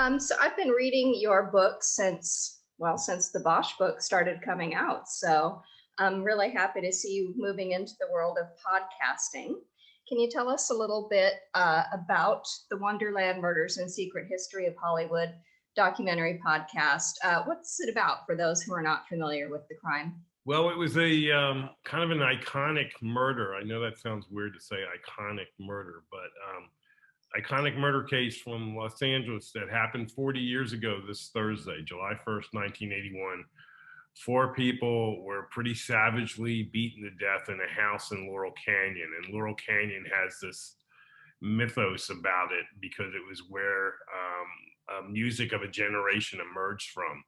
So I've been reading your book since the Bosch book started coming out. So I'm really happy to see you moving into the world of podcasting. Can you tell us a little bit about the Wonderland Murders and Secret History of Hollywood documentary podcast? What's it about for those who are not familiar with the crime? Well, it was a kind of an iconic murder. I know that sounds weird to say iconic murder, but iconic murder case from Los Angeles that happened 40 years ago this Thursday, July 1st, 1981. Four people were pretty savagely beaten to death in a house in Laurel Canyon. And Laurel Canyon has this mythos about it because it was where music of a generation emerged from.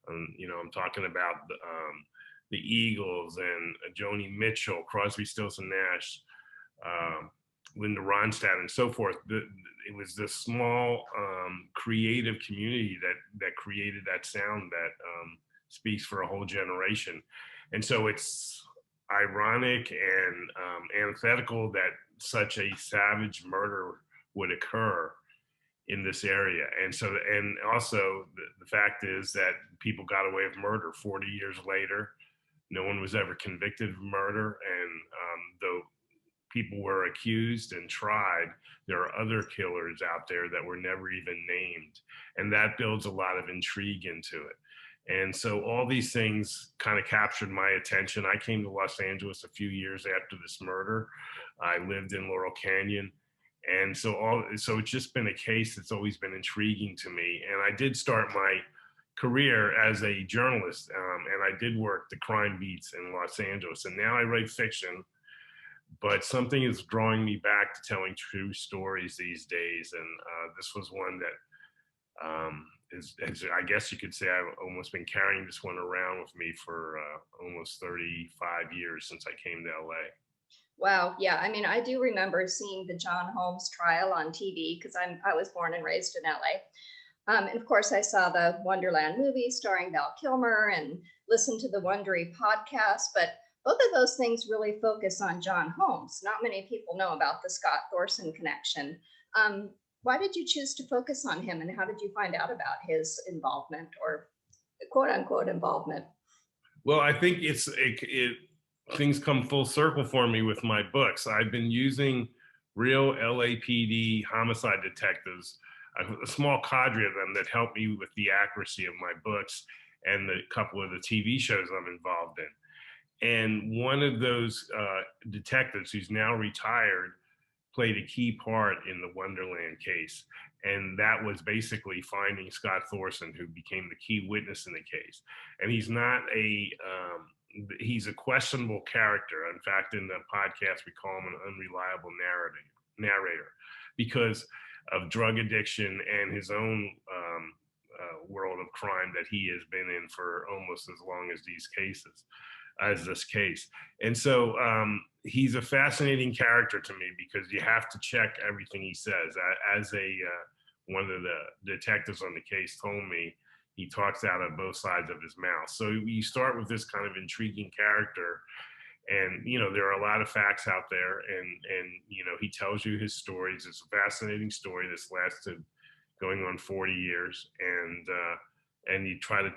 I'm talking about the Eagles and Joni Mitchell, Crosby, Stills and Nash, Linda Ronstadt, and so forth. It was this small creative community that created that sound that speaks for a whole generation. And so it's ironic and antithetical that such a savage murder would occur in this area. And also the fact is that people got away with murder 40 years later. No one was ever convicted of murder. And though people were accused and tried, there are other killers out there that were never even named. And that builds a lot of intrigue into it. And so all these things kind of captured my attention. I came to Los Angeles a few years after this murder. I lived in Laurel Canyon. And so it's just been a case that's always been intriguing to me. And I did start my career as a journalist, and I did work the crime beats in Los Angeles. And now I write fiction, but something is drawing me back to telling true stories these days. And this was one that I guess you could say I've almost been carrying this one around with me for almost 35 years since I came to LA. Wow. Yeah. I mean, I do remember seeing the John Holmes trial on TV because I was born and raised in LA. And of course, I saw the Wonderland movie starring Val Kilmer and listened to the Wondery podcast. But both of those things really focus on John Holmes. Not many people know about the Scott Thorson connection. Why did you choose to focus on him, and how did you find out about his involvement, or quote unquote involvement? Well, I think things come full circle for me with my books. I've been using real LAPD homicide detectives, a small cadre of them that help me with the accuracy of my books and the couple of the TV shows I'm involved in. And one of those detectives, who's now retired, played a key part in the Wonderland case. And that was basically finding Scott Thorson, who became the key witness in the case. And he's a questionable character. In fact, in the podcast, we call him an unreliable narrator because of drug addiction and his own world of crime that he has been in for almost as long as this case. And so he's a fascinating character to me because you have to check everything he says. As one of the detectives on the case told me, he talks out of both sides of his mouth. So you start with this kind of intriguing character, and there are a lot of facts out there, and he tells you his stories. It's a fascinating story that's lasted going on 40 years, and you try to,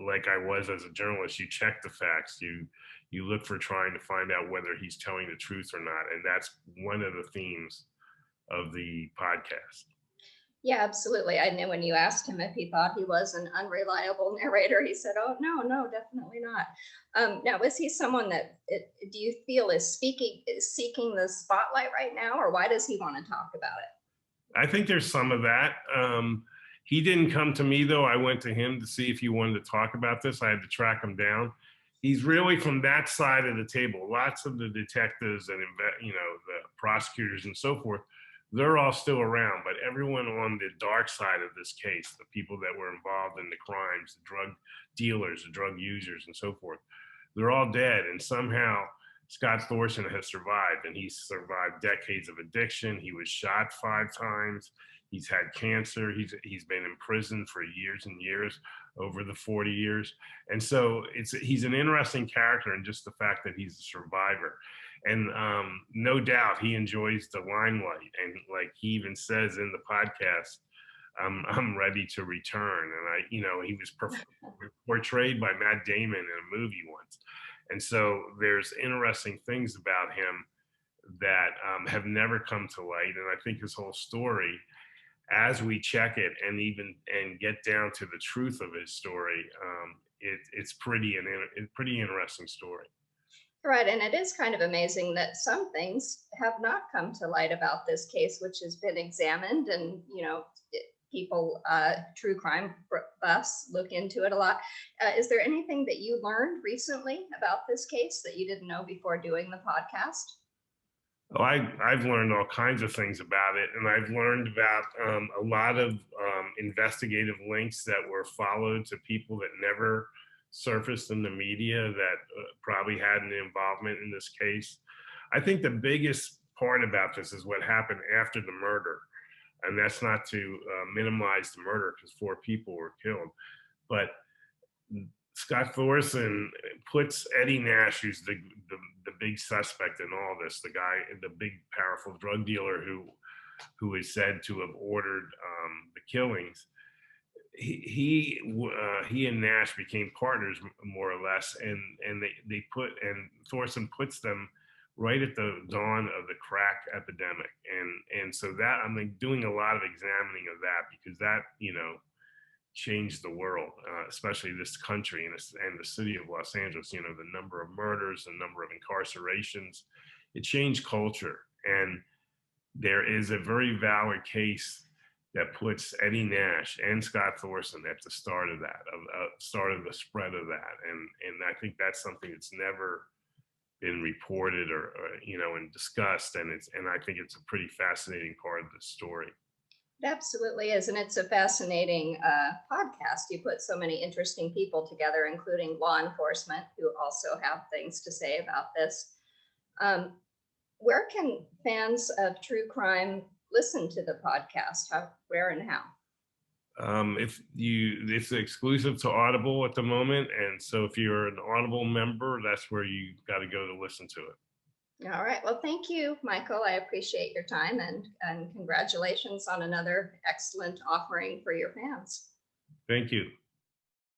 like I was as a journalist, you check the facts. You look for trying to find out whether he's telling the truth or not, and that's one of the themes of the podcast. Yeah, absolutely. I know when you asked him if he thought he was an unreliable narrator, he said, "Oh, no, definitely not." Now, is he someone that do you feel is seeking the spotlight right now, or why does he want to talk about it? I think there's some of that. He didn't come to me, though. I went to him to see if he wanted to talk about this. I had to track him down. He's really from that side of the table. Lots of the detectives and the prosecutors and so forth, they're all still around, but everyone on the dark side of this case, the people that were involved in the crimes, the drug dealers, the drug users, and so forth, they're all dead. And somehow Scott Thorson has survived, and he's survived decades of addiction. He was shot 5 times. He's had cancer. He's been in prison for years and years, over the 40 years. And so he's an interesting character in just the fact that he's a survivor. And no doubt he enjoys the limelight. And like he even says in the podcast, I'm ready to return. And he was portrayed by Matt Damon in a movie once. And so there's interesting things about him that have never come to light. And I think his whole story, as we check it and get down to the truth of his story, it's pretty interesting story. Right, and it is kind of amazing that some things have not come to light about this case, which has been examined, and people, true crime buffs look into it a lot. Is there anything that you learned recently about this case that you didn't know before doing the podcast? Oh, I've learned all kinds of things about it, and I've learned about a lot of investigative links that were followed to people that never surfaced in the media that probably had an involvement in this case. I think the biggest part about this is what happened after the murder, and that's not to minimize the murder because 4 people were killed, but Scott Thorson puts Eddie Nash, who's the big suspect in all this, the big powerful drug dealer who is said to have ordered the killings. He and Nash became partners more or less, and Thorson puts them right at the dawn of the crack epidemic, and so that I'm doing a lot of examining of that because that changed the world, especially this country and the city of Los Angeles. The number of murders, the number of incarcerations, it changed culture. And there is a very valid case that puts Eddie Nash and Scott Thorson at the start of that, start of the spread of that. And I think that's something that's never been reported or and discussed. And I think it's a pretty fascinating part of the story. It absolutely is. And it's a fascinating podcast. You put so many interesting people together, including law enforcement, who also have things to say about this. Where can fans of true crime listen to the podcast? Where and how? It's exclusive to Audible at the moment. And so if you're an Audible member, that's where you got to go to listen to it. All right. Well, thank you, Michael. I appreciate your time and congratulations on another excellent offering for your fans. Thank you.